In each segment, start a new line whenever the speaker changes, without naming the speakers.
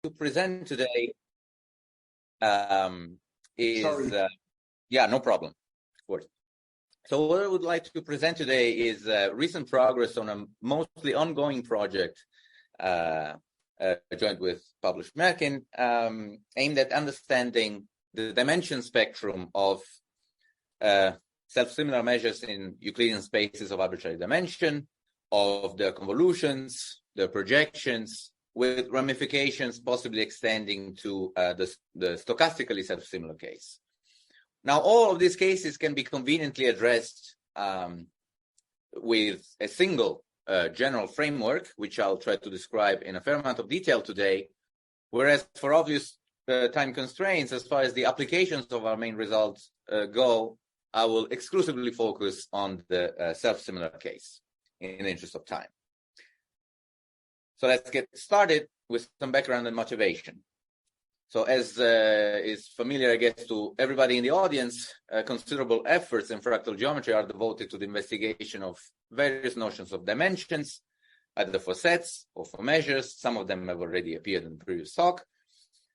to present today is no problem, of course. So what I would like to present today is recent progress on a mostly ongoing project joined with published Merkin, aimed at understanding the dimension spectrum of self-similar measures in Euclidean spaces of arbitrary dimension, of their convolutions, their projections, with ramifications possibly extending to the stochastically self-similar case. Now, all of these cases can be conveniently addressed with a single general framework, which I'll try to describe in a fair amount of detail today, whereas for obvious time constraints, as far as the applications of our main results go, I will exclusively focus on the self-similar case in the interest of time. So let's get started with some background and motivation. So as is familiar, I guess, to everybody in the audience, considerable efforts in fractal geometry are devoted to the investigation of various notions of dimensions, either for sets or for measures. Some of them have already appeared in the previous talk.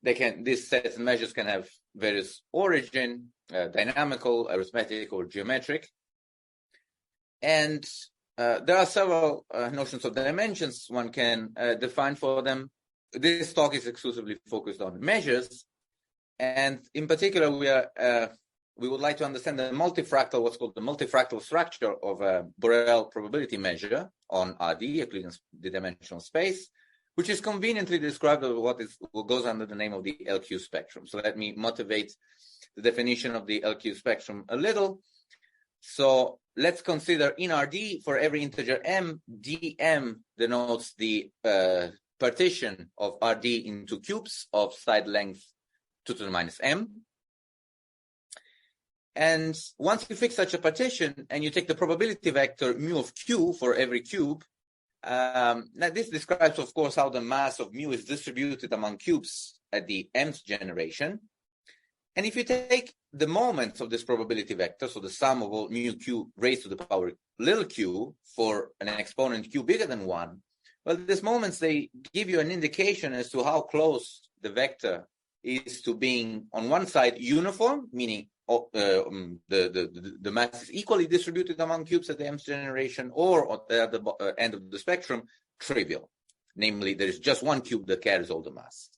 These sets and measures can have various origin, dynamical, arithmetic, or geometric. And there are several notions of dimensions one can define for them. This talk is exclusively focused on measures, and in particular, we would like to understand the multifractal, what's called the multifractal structure of a Borel probability measure on RD, Euclidean dimensional space, which is conveniently described as what goes under the name of the LQ spectrum. So let me motivate the definition of the LQ spectrum a little. So let's consider in RD, for every integer m, dm denotes the partition of RD into cubes of side length 2 to the minus m. And once you fix such a partition and you take the probability vector mu of q for every cube, now this describes, of course, how the mass of mu is distributed among cubes at the mth generation. And if you take the moments of this probability vector, so the sum of all mu q raised to the power little q for an exponent q bigger than 1, well, these moments, they give you an indication as to how close the vector is to being, on one side, uniform, meaning the mass is equally distributed among cubes at the mth generation, or at the end of the spectrum, trivial. Namely, there is just one cube that carries all the mass.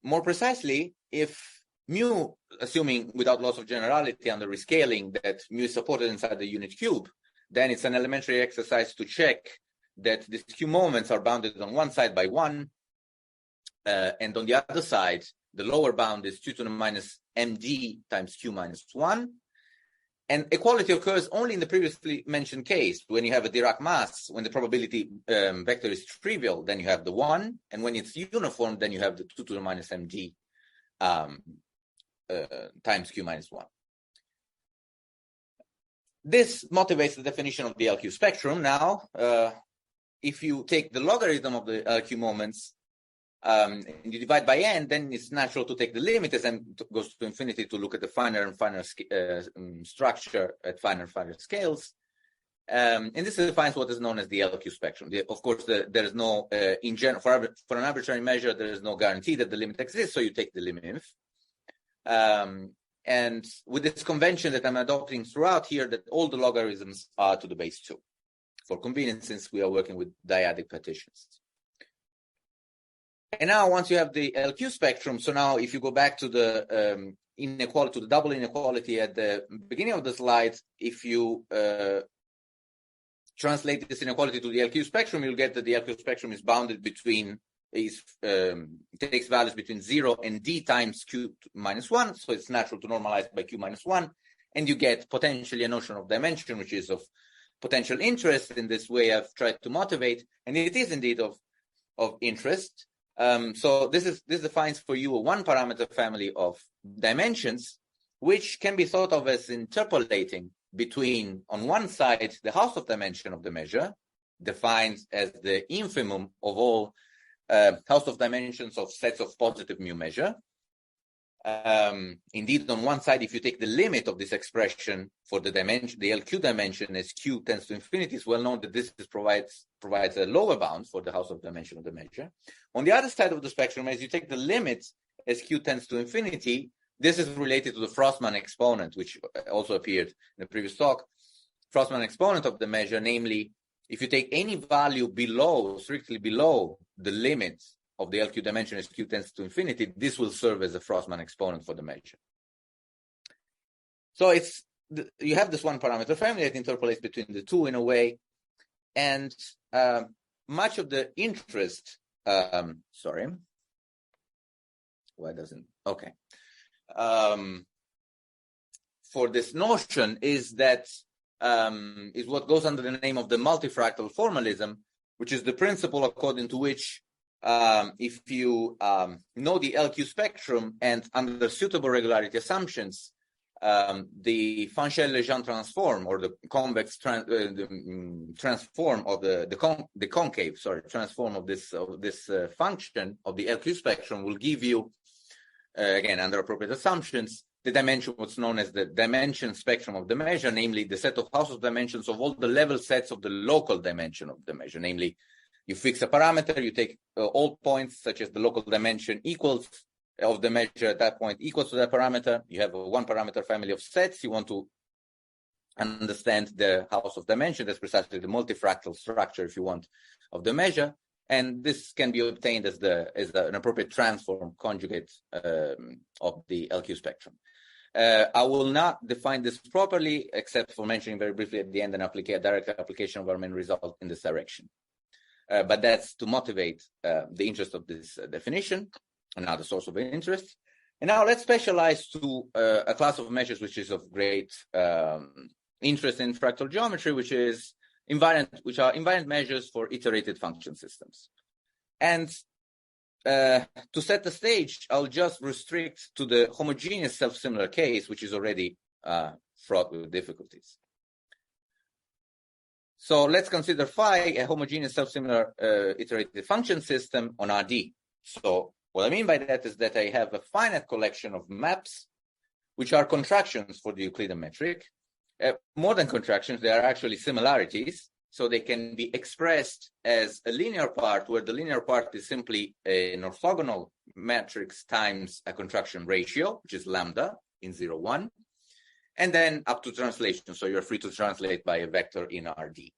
More precisely, if mu, assuming without loss of generality under rescaling that mu is supported inside the unit cube, then it's an elementary exercise to check that these q moments are bounded on one side by 1, and on the other side, the lower bound is 2 to the minus md times q minus 1. And equality occurs only in the previously mentioned case, when you have a Dirac mass, when the probability vector is trivial, then you have the 1, and when it's uniform, then you have the 2 to the minus md times q minus 1. This motivates the definition of the LQ spectrum. Now, if you take the logarithm of the LQ moments and you divide by n, then it's natural to take the limit as n goes to infinity to look at the finer and finer structure at finer and finer scales. And this defines what is known as the LQ spectrum. Of course, there is no, in general, for an arbitrary measure, there is no guarantee that the limit exists, so you take the limit. And with this convention that I'm adopting throughout here, that all the logarithms are to the base 2. For convenience, since we are working with dyadic partitions. And now, once you have the LQ spectrum, so now if you go back to the inequality, to the double inequality at the beginning of the slide, if you translate this inequality to the LQ spectrum, you'll get that the LQ spectrum is bounded between, takes values between 0 and d times q minus 1, so it's natural to normalize by q minus 1, and you get potentially a notion of dimension, which is of potential interest. In this way I've tried to motivate, and it is indeed of interest. So this defines for you a one-parameter family of dimensions, which can be thought of as interpolating between, on one side, the Hausdorff dimension of the measure, defined as the infimum of all Hausdorff dimensions of sets of positive mu measure, Indeed, on one side, if you take the limit of this expression for the dimension, the LQ dimension as Q tends to infinity, it's well known that this provides a lower bound for the house of dimension of the measure. On the other side of the spectrum, as you take the limit as Q tends to infinity, this is related to the Frossman exponent, which also appeared in the previous talk. Frossman exponent of the measure, namely, if you take any value strictly below the limit of the LQ dimension as Q tends to infinity, this will serve as a Frossman exponent for the measure. So you have this one parameter family that interpolates between the two in a way, and much of the interest, for this notion is that is what goes under the name of the multifractal formalism, which is the principle according to which if you know the LQ spectrum and under suitable regularity assumptions, the Fanchel-Legendre transform, or the convex transform of the concave transform of this function of the LQ spectrum will give you, again under appropriate assumptions, the dimension what's known as the dimension spectrum of the measure, namely the set of house of dimensions of all the level sets of the local dimension of the measure. Namely, you fix a parameter, you take all points such as the local dimension equals of the measure at that point equals to that parameter. You have a one parameter family of sets. You want to understand the house of dimension. That's precisely the multifractal structure, if you want, of the measure. And this can be obtained as an appropriate transform conjugate of the LQ spectrum. I will not define this properly, except for mentioning very briefly at the end a direct application of our main result in this direction. But that's to motivate the interest of this definition, and now the source of interest. And now let's specialize to a class of measures which is of great interest in fractal geometry, which are invariant measures for iterated function systems. And to set the stage, I'll just restrict to the homogeneous self-similar case, which is already fraught with difficulties. So let's consider phi a homogeneous self-similar iterated function system on RD. So what I mean by that is that I have a finite collection of maps, which are contractions for the Euclidean metric. More than contractions, they are actually similarities. So they can be expressed as a linear part, where the linear part is simply an orthogonal matrix times a contraction ratio, which is lambda in 0, 1. And then up to translation. So you're free to translate by a vector in RD.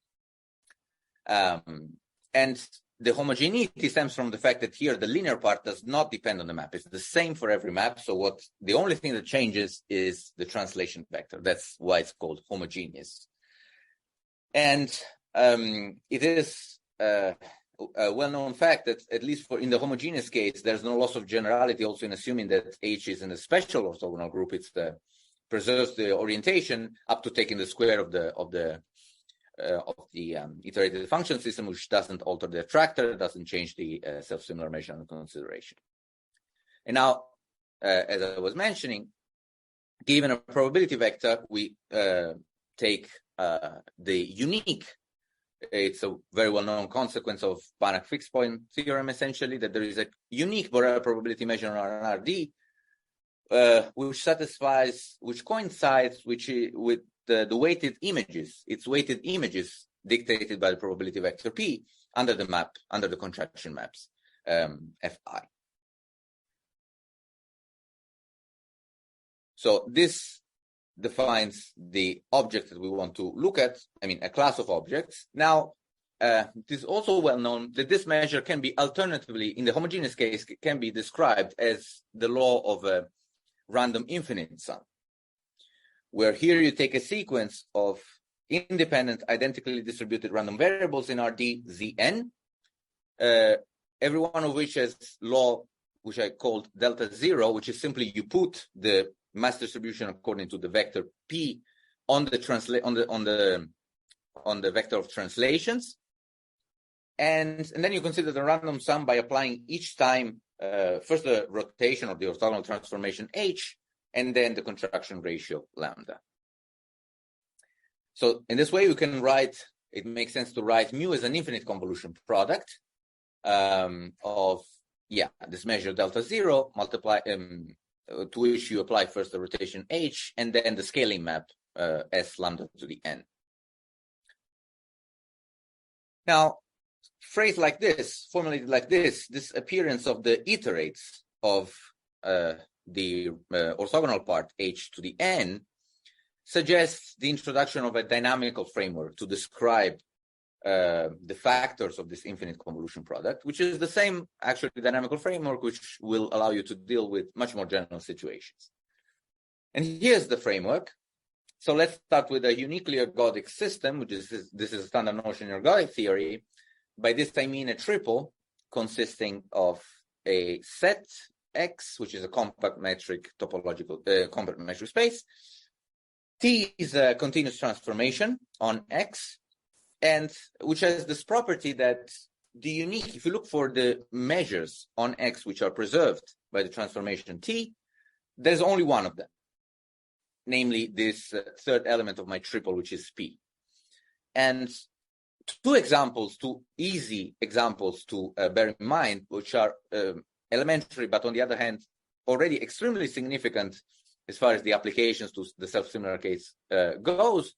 And the homogeneity stems from the fact that here the linear part does not depend on the map. It's the same for every map. So the only thing that changes is the translation vector. That's why it's called homogeneous. And it is a well-known fact that, at least in the homogeneous case, there's no loss of generality also in assuming that H is in a special orthogonal group. It's preserves the orientation up to taking the square of the iterated function system, which doesn't alter the attractor, doesn't change the self-similar measure under consideration. And now, as I was mentioning, given a probability vector, we take the unique. It's a very well-known consequence of Banach fixed point theorem, essentially, that there is a unique Borel probability measure on RD, which coincides with the weighted images. It's weighted images dictated by the probability vector P under the contraction maps Fi. So this defines the object that we want to look at, a class of objects. Now, it is also well known that this measure can be alternatively, in the homogeneous case, can be described as the law of a random infinite sum, where here you take a sequence of independent, identically distributed random variables in RD, Zn, every one of which has law, which I called delta 0, which is simply you put the mass distribution according to the vector P on the vector of translations, and then you consider the random sum by applying each time first the rotation of the orthogonal transformation H, and then the contraction ratio lambda. So in this way, we can write. It makes sense to write mu as an infinite convolution product of this measure delta 0 multiply to which you apply first the rotation h, and then the scaling map s lambda to the n. Now, phrased like this, formulated like this appearance of the iterates of the orthogonal part h to the n suggests the introduction of a dynamical framework to describe the factors of this infinite convolution product, which is the same actually dynamical framework which will allow you to deal with much more general situations. And here's the framework. So let's start with a uniquely ergodic system, which is this is a standard notion in ergodic theory. By this I mean a triple consisting of a set X, which is a compact metric topological compact metric space. T is a continuous transformation on X, and which has this property that if you look for the measures on X which are preserved by the transformation T, there's only one of them, namely this third element of my triple, which is P. And two easy examples to bear in mind, which are elementary, but on the other hand, already extremely significant as far as the applications to the self-similar case goes,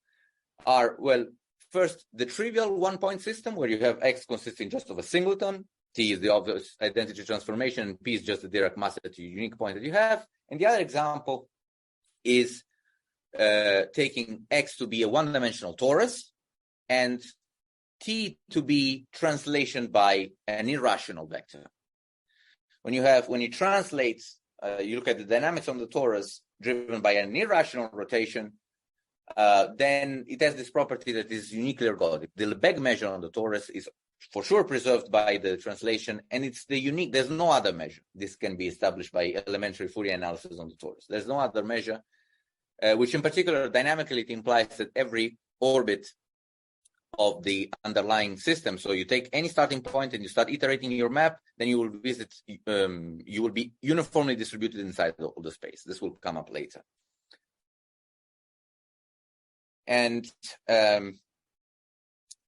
are, well, first, the trivial one-point system, where you have X consisting just of a singleton, T is the obvious identity transformation, and P is just the Dirac mass at a unique point that you have. And the other example is taking X to be a one-dimensional torus, and T to be translation by an irrational vector. When you translate, you look at the dynamics on the torus driven by an irrational rotation, then it has this property that is uniquely ergodic. The Lebesgue measure on the torus is for sure preserved by the translation, and it's the unique, there's no other measure. This can be established by elementary Fourier analysis on the torus. There's no other measure, which in particular dynamically it implies that every orbit of the underlying system, so you take any starting point and you start iterating your map, then you will be uniformly distributed inside of the space. This will come up later. And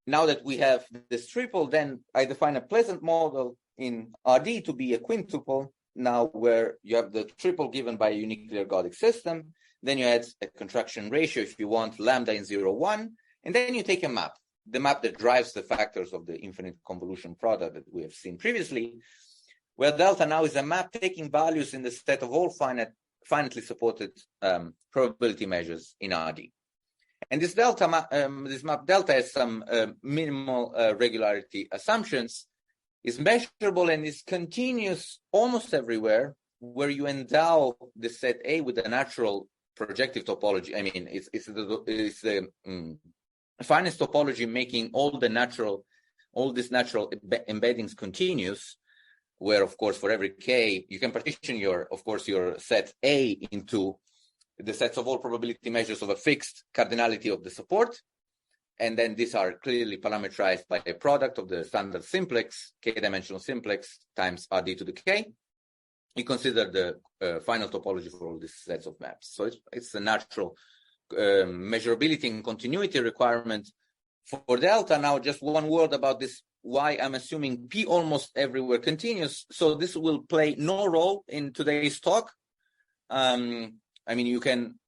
now that we have this triple, then I define a pleasant model in RD to be a quintuple, now where you have the triple given by a uniquely ergodic system, then you add a contraction ratio if you want, lambda in 0, 1, and then you take a map, the map that drives the factors of the infinite convolution product that we have seen previously, where delta now is a map taking values in the set of all finitely supported probability measures in RD. And this map delta has some minimal regularity assumptions, is measurable and is continuous almost everywhere, where you endow the set A with a natural projective topology. I mean, it's the finest topology making all these natural embeddings continuous, where of course for every k you can partition your set A into the sets of all probability measures of a fixed cardinality of the support, and then these are clearly parameterized by a product of the standard simplex, k-dimensional simplex times RD to the k. You consider the final topology for all these sets of maps. So it's a natural measurability and continuity requirement for delta. Now, just one word about this, why I'm assuming P almost everywhere continuous. So this will play no role in today's talk. I mean, you can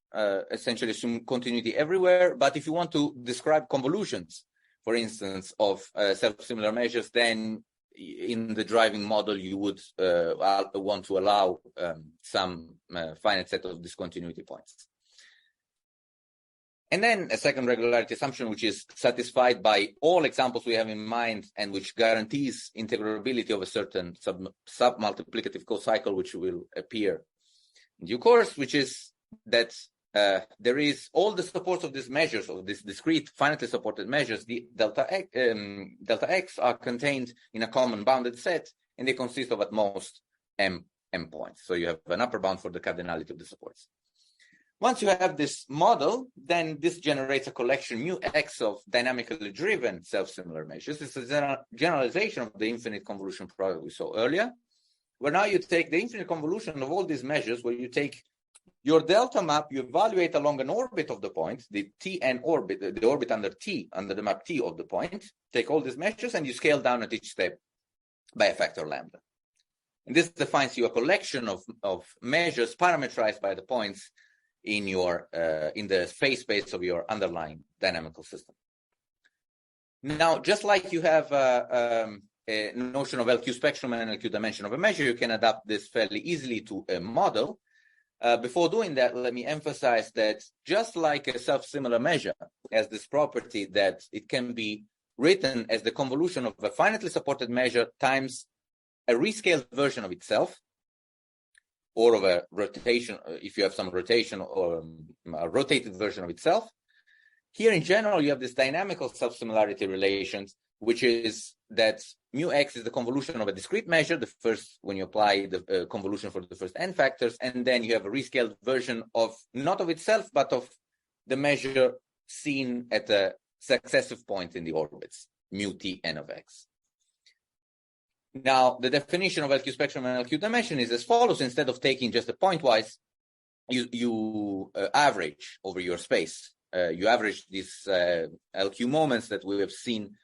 essentially assume continuity everywhere, but if you want to describe convolutions, for instance, of self-similar measures, then in the driving model, you would want to allow some finite set of discontinuity points. And then a second regularity assumption, which is satisfied by all examples we have in mind and which guarantees integrability of a certain sub-multiplicative co-cycle, which will appear in due course, which is that there is all the supports of these measures, of these discrete finitely supported measures, the delta x are contained in a common bounded set, and they consist of at most m points. So you have an upper bound for the cardinality of the supports. Once you have this model, then this generates a collection mu x of dynamically driven self-similar measures. This is a generalization of the infinite convolution product we saw earlier, where now you take the infinite convolution of all these measures, where you take your delta map, you evaluate along an orbit of the point, the Tn orbit, the orbit under T, under the map T of the point, take all these measures and you scale down at each step by a factor lambda. And this defines you a collection of measures parameterized by the points in your in the phase space of your underlying dynamical system. Now, just like you have a notion of LQ spectrum and LQ dimension of a measure, you can adapt this fairly easily to a model. Before doing that, let me emphasize that just like a self-similar measure has this property that it can be written as the convolution of a finitely supported measure times a rescaled version of itself, or of a rotation, if you have some rotation, or a rotated version of itself. Here in general, you have this dynamical self-similarity relations, which is that mu x is the convolution of a discrete measure, the first, when you apply the convolution for the first n factors, and then you have a rescaled version of, not of itself, but of the measure seen at a successive point in the orbits, mu t n of x. Now, the definition of LQ spectrum and LQ dimension is as follows. Instead of taking just a pointwise, you average over your space. You average these LQ moments that we have seen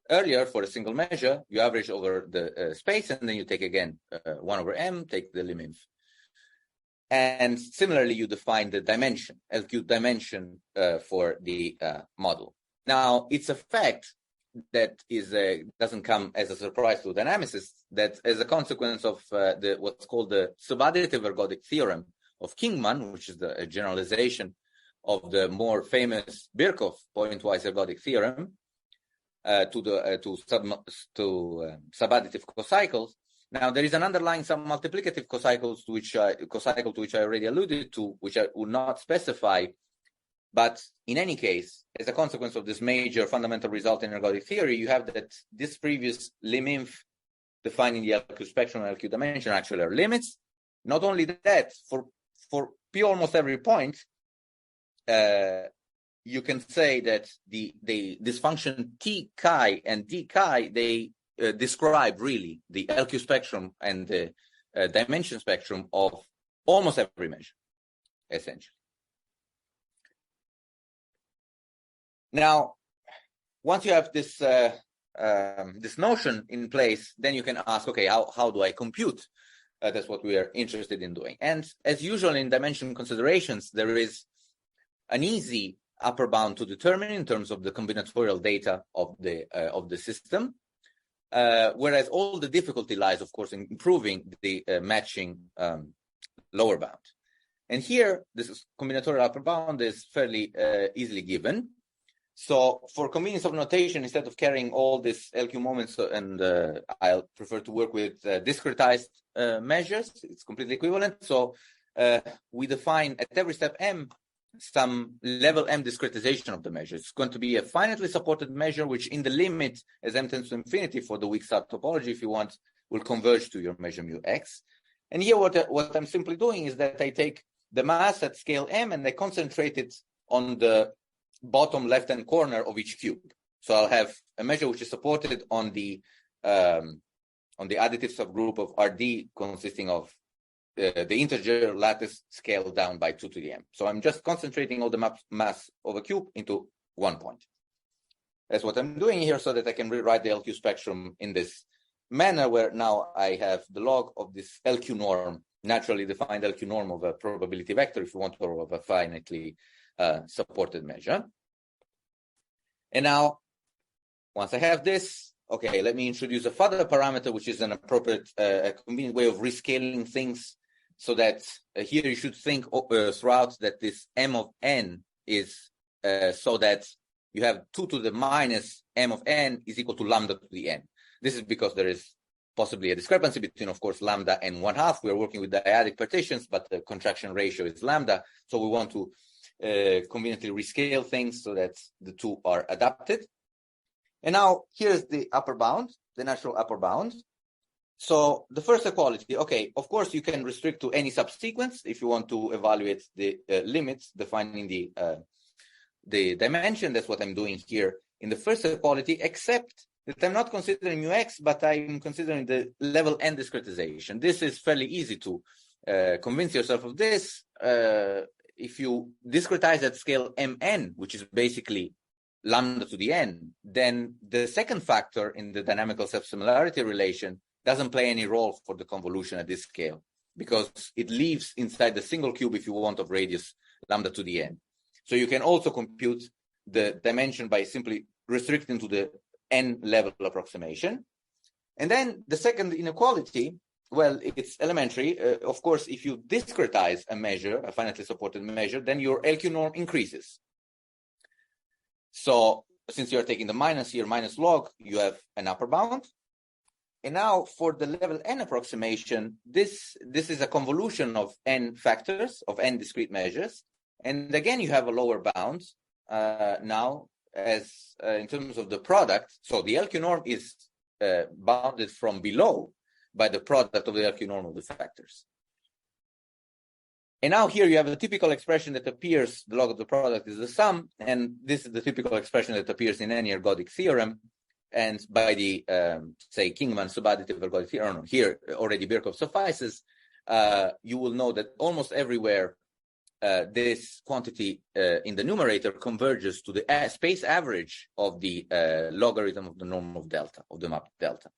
earlier for a single measure. You average over the space, and then you take again 1 over m, take the limit. And similarly, you define the dimension, LQ dimension for the model. Now, it's a fact that doesn't come as a surprise to dynamicists, that as a consequence of what's called the subadditive ergodic theorem of Kingman, which is a generalization of the more famous Birkhoff pointwise ergodic theorem to subadditive cocycles. Now, there is an underlying submultiplicative cocycle to which I already alluded to, which I will not specify. But in any case, as a consequence of this major fundamental result in ergodic theory, you have that this previous liminf defining the LQ spectrum and LQ dimension actually are limits. Not only that, for P almost every point, you can say that this function T chi and D chi, they describe really the LQ spectrum and the dimension spectrum of almost every measure, essentially. Now, once you have this this notion in place, then you can ask, okay, how do I compute? That's what we are interested in doing. And as usual in dimension considerations, there is an easy upper bound to determine in terms of the combinatorial data of the system, whereas all the difficulty lies, of course, in improving the matching lower bound. And here, this combinatorial upper bound is fairly easily given. So for convenience of notation, instead of carrying all these LQ moments, and I'll prefer to work with discretized measures, it's completely equivalent. So we define at every step m some level m discretization of the measure. It's going to be a finitely supported measure, which in the limit, as m tends to infinity for the weak star topology, if you want, will converge to your measure mu x. And here what I'm simply doing is that I take the mass at scale m and I concentrate it on the bottom left-hand corner of each cube. So I'll have a measure which is supported on the additive subgroup of Rd consisting of the integer lattice scaled down by 2 to the m. So I'm just concentrating all the mass of a cube into one point. That's what I'm doing here, so that I can rewrite the LQ spectrum in this manner, where now I have the log of this LQ norm, naturally defined LQ norm of a probability vector, if you want, or of a finitely supported measure. And now, once I have this, okay, let me introduce a further parameter, which is an appropriate, convenient way of rescaling things, so that here you should think throughout that this m of n is so that you have 2 to the minus m of n is equal to lambda to the n. This is because there is possibly a discrepancy between, of course, lambda and 1/2. We are working with dyadic partitions, but the contraction ratio is lambda. So we want to conveniently rescale things so that the two are adapted. And now here's the upper bound, the natural upper bound. So the first equality, okay, of course you can restrict to any subsequence if you want to evaluate the limits defining the dimension. That's what I'm doing here in the first equality, except that I'm not considering mu x, but I'm considering the level n discretization. This is fairly easy to convince yourself of this. If you discretize at scale mn, which is basically lambda to the n, then the second factor in the dynamical self-similarity relation doesn't play any role for the convolution at this scale, because it lives inside the single cube, if you want, of radius lambda to the n. So you can also compute the dimension by simply restricting to the n level approximation. And then the second inequality, well, it's elementary. Of course, if you discretize a measure, a finitely supported measure, then your LQ norm increases. So since you're taking the minus here, minus log, you have an upper bound. And now for the level n approximation, this is a convolution of n factors, of n discrete measures. And again, you have a lower bound now as in terms of the product. So the LQ norm is bounded from below by the product of the LQ norm of the factors. And now here you have a typical expression that appears, the log of the product is the sum, and this is the typical expression that appears in any ergodic theorem, and by the, say, Kingman subadditive ergodic theorem, here already Birkhoff suffices, you will know that almost everywhere this quantity in the numerator converges to the space average of the logarithm of the norm of delta, of the map delta.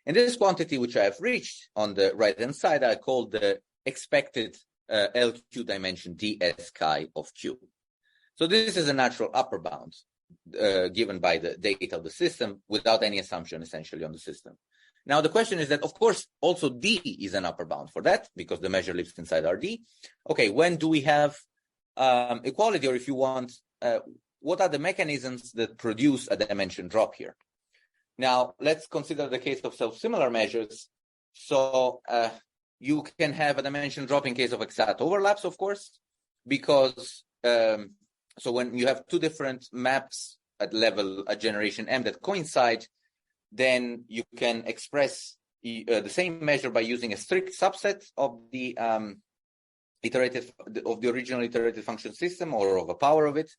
And this quantity, which I have reached on the right-hand side, I call the expected LQ dimension ds chi of q. So this is a natural upper bound given by the data of the system without any assumption, essentially, on the system. Now, the question is that, of course, also D is an upper bound for that, because the measure lives inside RD. Okay, when do we have equality, or if you want, what are the mechanisms that produce a dimension drop here? Now, let's consider the case of self-similar measures. So you can have a dimension drop in case of exact overlaps, of course, because so when you have two different maps at level at generation M that coincide, then you can express the same measure by using a strict subset of the original iterative function system, or of a power of it.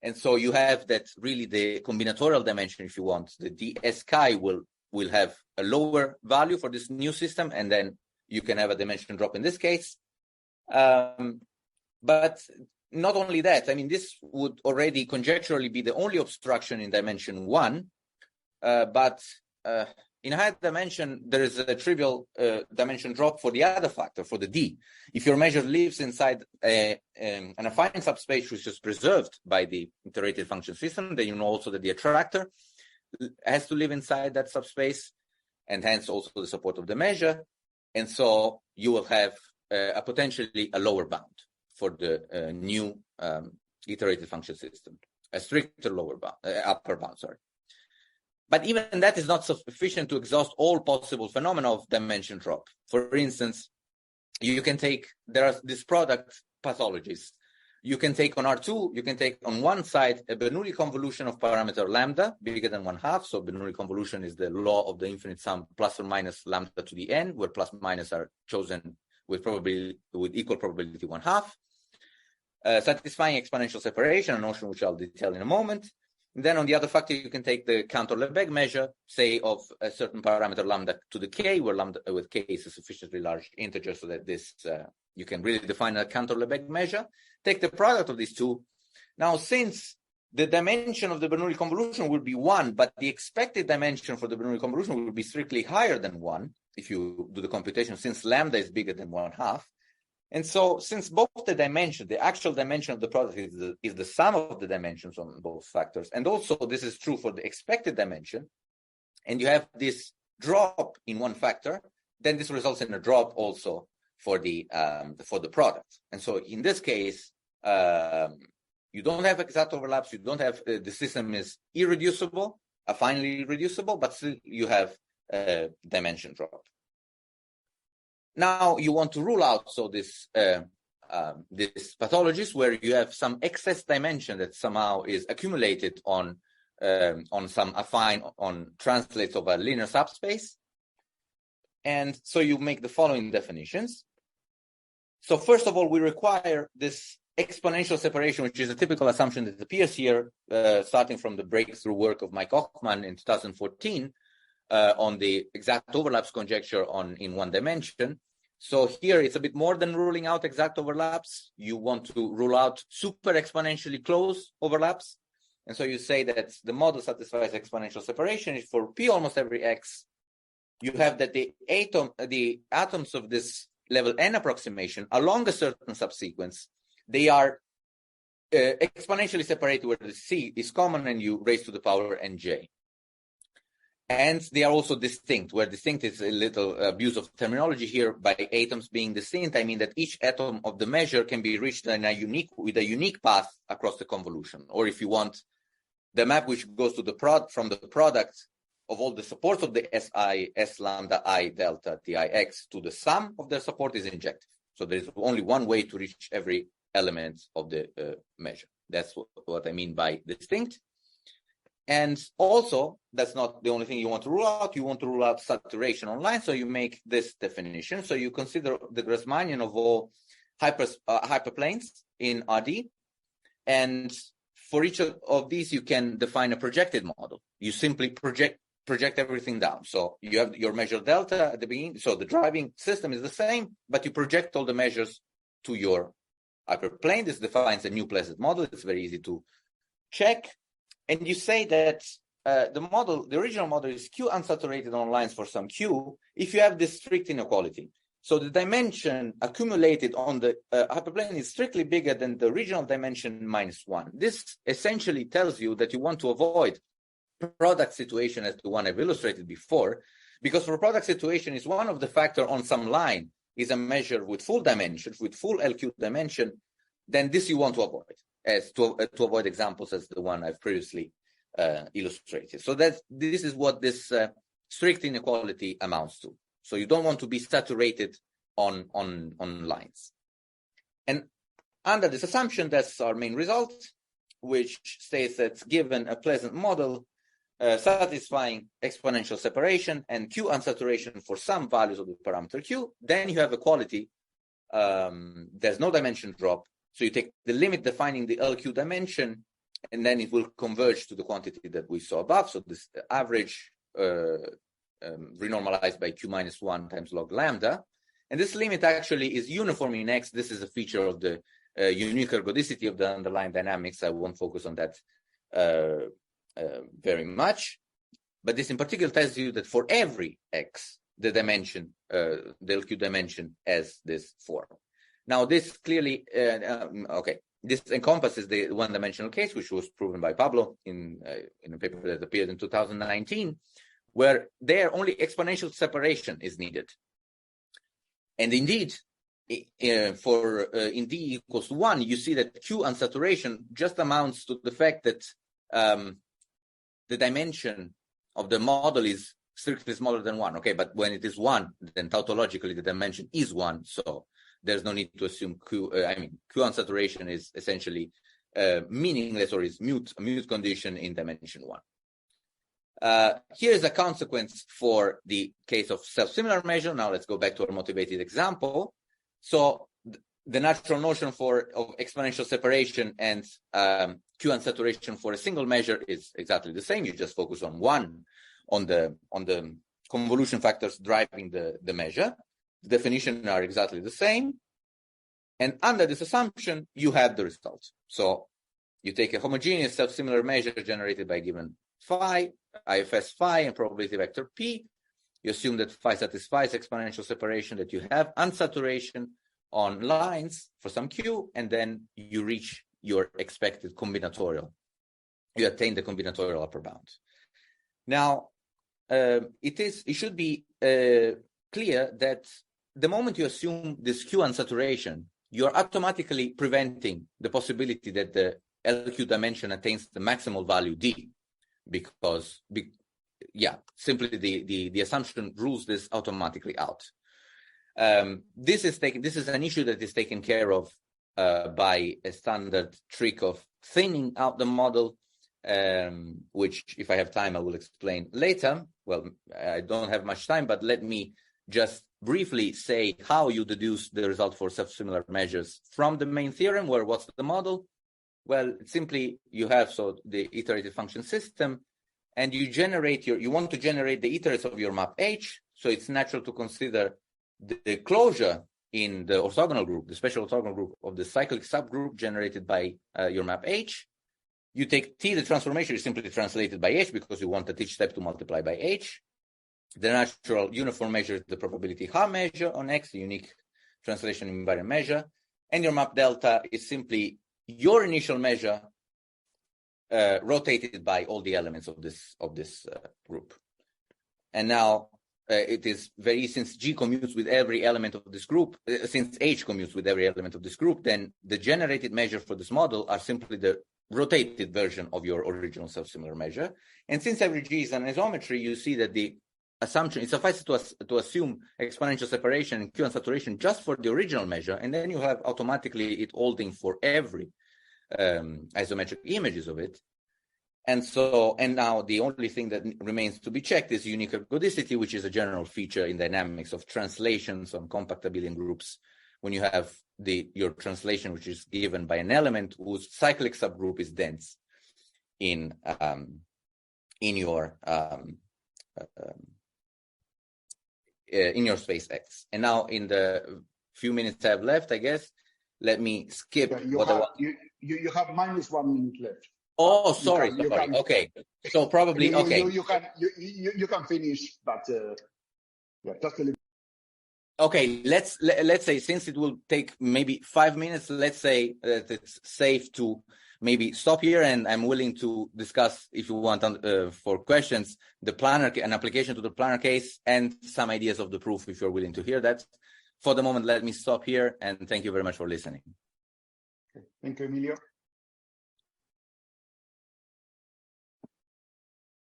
And so you have that really the combinatorial dimension, if you want, the ds chi will have a lower value for this new system, and then you can have a dimension drop in this case. But not only that, I mean, this would already conjecturally be the only obstruction in dimension 1, but in higher dimension, there is a trivial dimension drop for the other factor, for the D. If your measure lives inside an affine subspace which is preserved by the iterative function system, then you know also that the attractor has to live inside that subspace, and hence also the support of the measure. And so you will have a potentially a lower bound for the new iterative function system, a stricter lower bound, upper bound, sorry. But even that is not sufficient to exhaust all possible phenomena of dimension drop. For instance, you can take, there are these product pathologies. You can take on R2, you can take on one side a Bernoulli convolution of parameter lambda bigger than 1/2. So Bernoulli convolution is the law of the infinite sum plus or minus lambda to the n, where plus minus are chosen with equal probability 1/2. Satisfying exponential separation, a notion which I'll detail in a moment. And then on the other factor, you can take the Cantor-Lebesgue measure, say of a certain parameter lambda to the k, where lambda with k is a sufficiently large integer so that this you can really define a Cantor-Lebesgue measure. Take the product of these two. Now, since the dimension of the Bernoulli convolution will be 1, but the expected dimension for the Bernoulli convolution will be strictly higher than 1 if you do the computation, since lambda is bigger than 1/2. And so, since both the dimension, the actual dimension of the product is the sum of the dimensions on both factors, and also this is true for the expected dimension, and you have this drop in one factor, then this results in a drop also for the product. And so, in this case, you don't have exact overlaps. You don't have the system is irreducible, affinely reducible, but still you have dimension drop. Now you want to rule out this pathologies where you have some excess dimension that somehow is accumulated on some affine on translates of a linear subspace, and so you make the following definitions. So first of all, we require this exponential separation, which is a typical assumption that appears here, starting from the breakthrough work of Mike Hochman in 2014. On the exact overlaps conjecture in one dimension. So here it's a bit more than ruling out exact overlaps. You want to rule out super exponentially close overlaps. And so you say that the model satisfies exponential separation if for p almost every x, you have that the atoms of this level n approximation along a certain subsequence, they are exponentially separated where the C is common and you raise to the power nj. And they are also distinct, where distinct is a little abuse of terminology here. By atoms being distinct, I mean that each atom of the measure can be reached with a unique path across the convolution. Or if you want, the map which goes to from the product of all the supports of the SI, S lambda I delta TIX to the sum of their support is injective. So there's only one way to reach every element of the measure. That's what I mean by distinct. And also, that's not the only thing you want to rule out. You want to rule out saturation on line, so you make this definition. So you consider the Grassmannian of all hyperplanes in RD, and for each of these, you can define a projected model. You simply project everything down. So you have your measure delta at the beginning. So the driving system is the same, but you project all the measures to your hyperplane. This defines a new placid model. It's very easy to check. And you say that the original model is Q unsaturated on lines for some Q if you have this strict inequality. So the dimension accumulated on the hyperplane is strictly bigger than the original dimension minus 1. This essentially tells you that you want to avoid product situation as the one I've illustrated before, because for product situation is one of the factor on some line is a measure with full dimension, with full LQ dimension, then this you want to avoid, as to avoid examples as the one I've previously illustrated. So this is what this strict inequality amounts to. So you don't want to be saturated on lines. And under this assumption, that's our main result, which states that given a pleasant model satisfying exponential separation and Q unsaturation for some values of the parameter Q, then you have equality. There's no dimension drop. So you take the limit defining the LQ dimension, and then it will converge to the quantity that we saw above. So this average renormalized by Q minus 1 times log lambda. And this limit actually is uniform in X. This is a feature of the unique ergodicity of the underlying dynamics. I won't focus on that very much. But this in particular tells you that for every X, the dimension, the LQ dimension has this form. Now, this clearly, this encompasses the one-dimensional case, which was proven by Pablo in a paper that appeared in 2019, where there only exponential separation is needed. And indeed, for in D equals to 1, you see that Q unsaturation just amounts to the fact that the dimension of the model is strictly smaller than 1. Okay, but when it is 1, then tautologically the dimension is 1. So there's no need to assume Q unsaturation is essentially meaningless or is a mute condition in dimension 1. Here is a consequence for the case of self-similar measure. Now let's go back to our motivated example. So the natural notion of exponential separation and Q unsaturation for a single measure is exactly the same. You just focus on one, on the convolution factors driving the measure. The definitions are exactly the same. And under this assumption, you have the result. So you take a homogeneous self-similar measure generated by given phi, IFS phi, and probability vector P. You assume that phi satisfies exponential separation, that you have unsaturation on lines for some Q, and then you reach your expected combinatorial. You attain the combinatorial upper bound. Now, it should be clear that the moment you assume this Q unsaturation, you're automatically preventing the possibility that the LQ dimension attains the maximal value D, because simply the assumption rules this automatically out. This is an issue that is taken care of by a standard trick of thinning out the model, which, if I have time, I will explain later. Well, I don't have much time, but let me just briefly say how you deduce the result for self-similar measures from the main theorem, where what's the model? Well, simply you have the iterative function system, and you want to generate the iterates of your map H. So it's natural to consider the closure in the orthogonal group, the special orthogonal group of the cyclic subgroup generated by your map H. You take T, the transformation is simply translated by H because you want at each step to multiply by H. The natural uniform measure is the probability harm measure on X, the unique translation invariant measure. And your map delta is simply your initial measure rotated by all the elements of this group. And now it is very, since G commutes with every element of this group, since H commutes with every element of this group, then the generated measure for this model are simply the rotated version of your original self-similar measure. And since every G is an isometry, you see that the assumption, it suffices to assume exponential separation and Q and saturation just for the original measure, and then you have automatically it holding for every isometric images of it. And now the only thing that remains to be checked is unique ergodicity, which is a general feature in dynamics of translations on compact abelian groups. When you have your translation, which is given by an element whose cyclic subgroup is dense in your space X. And now, in the few minutes I have left, I guess, let me skip.
You have -1 minute left.
Oh, sorry. Okay, so probably
you can finish, but yeah, just a little.
Okay, let's say, since it will take maybe 5 minutes, let's say that it's safe to maybe stop here, and I'm willing to discuss, if you want, for questions, an application to the planar case and some ideas of the proof, if you're willing to hear that. For the moment, let me stop here, and thank you very much for listening.
Okay. Thank you, Emilio.